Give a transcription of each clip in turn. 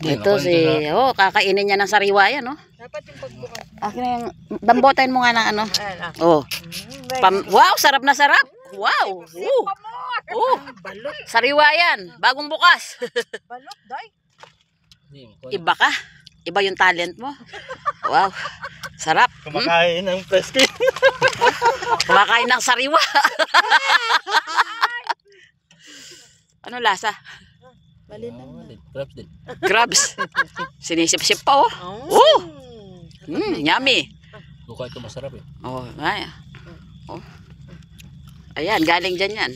Ito si, kakainin niya ng sariwa yan, no? Dapat yung pagbukas. Akin na yung, dambotayin mo nga ng ano. Oh. Wow, sarap na sarap. Wow. Balot. Sariwa yan, bagong bukas. Balot, day. Iba ka. Iba yung talent mo. Wow. Sarap. Kumakain ng preski. Kumakain ng sariwa. Ano lasa? Crabs din. Crabs. Sinisip-sip pa, oh. Oh. Yummy. Buka ito masarap eh. Oh, ay. Oh. Ayan, galing dyan yan.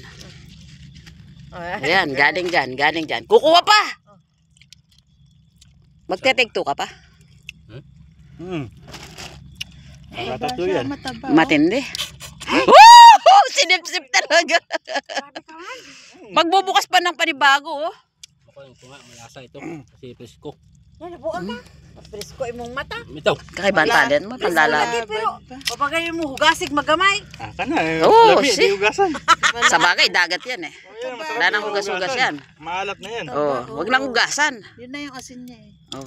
Ayan, galing dyan. Kukuha pa! Magte-take 2 ka pa? Matato yan. Matindi. Woo! Sinip-sip talaga. Magbubukas pa ng panibago, oh. Ito nga, malasa ito. Kasi presko. Yan, nabuan ka. Presko imong mata. Ito. Kakaiba ang talent mo, panlala. Pero, kapag mo hugasig magamay. Ka na. Oo, Labi, si. di hugasan. Sa bagay, dagat yan eh. Wala nang hugas-hugas yan. Maalat na yan. Oh, wag nang hugasan. Yun na yung asin niya eh. Oh.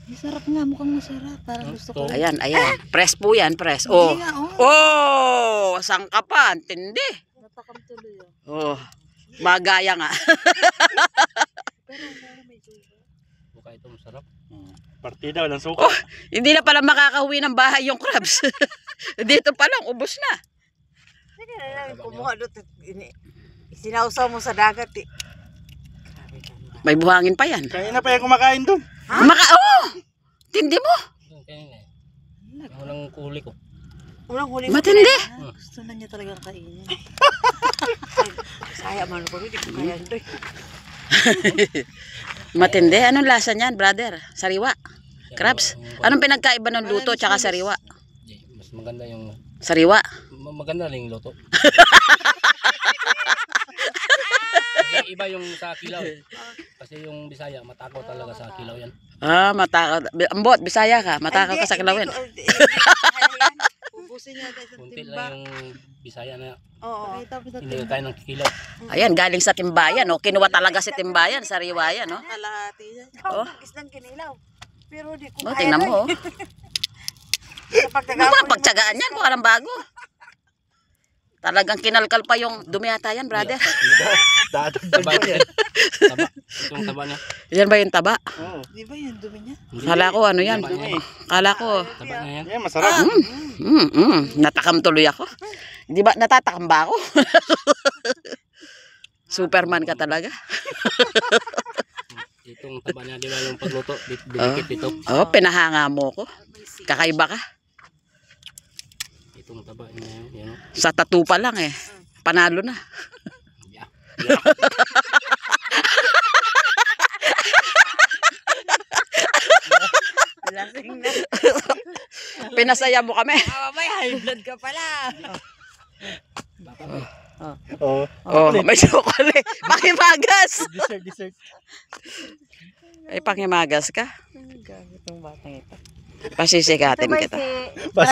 Masarap nga, mukhang masarap. Parang gusto ko. Ayan. Press po yan, press. Oh. Oh, sangka pa, tindi. Natakam tuloy yun. Oh. Magaya nga. Pero may suga. Buka ito masarap. Partida, walang suka. Oh, hindi na pala makakahuwi ng bahay yung crabs. Dito pa lang, ubos na. Sige na lang, kumuha doon. Sinausaw mo sa dagat eh. May buhangin pa yan. Kanina pa yung kumakain doon. Oh! Tindi mo. Kanina eh. Walang kuli ko. Unang huli Matindi. Gusto na niya talagang kainin. Saya man ko, hindi ko kaya doon. Matindi. Anong lasa niyan, brother? Sariwa. Crabs. Anong pinagkaiba ng luto tsaka sariwa? Mas maganda yung... Sariwa. Maganda rin yung luto. Iba yung sa kilaw. Kasi yung Bisaya, matakaw talaga sa kilaw yan. Ah, matakot. Ambot, Bisaya ka. Matakot ka sa kilawin. Ubusin niya tayo sa Kunti timba. lang yung Bisaya na Oo. hindi kain ng kilaw. Ayan, galing sa timbayan. Oh. Kinuha talaga si timbayan. Sariwa yan. Oh. Kalahati niya. Oh. Islang kinilaw. Pero di ko Oh, kaya. tingnan mo. Oh. Mapapagtsagaan yan kung anong bago. Talagang kinalkal pa yung dumi ata yan, brother. Taba yan. Taba. Itong taba niya. Yan ba yung taba? Di ba yung dumi niya? Kala ko ano yan. Kala ko. Taba na yan. Yan, masarap. Natakam tuloy ako. Di ba natatakam ba ako? Superman ka talaga. Itong taba niya, di ba yung pagluto? Dinikit ito. Oh, pinahanga mo ko. Kakaiba ka. Itong taba niya, yan. Sa tattoo pa lang eh. Panalo na. Yeah. Lasing na. Pinasaya mo kami. May high blood ka pala. Oo. Oh, may chocolate. Pakimagas. Dessert. Ay, pakimagas ka. Gagot ng batang ito. Pasisikatin kita.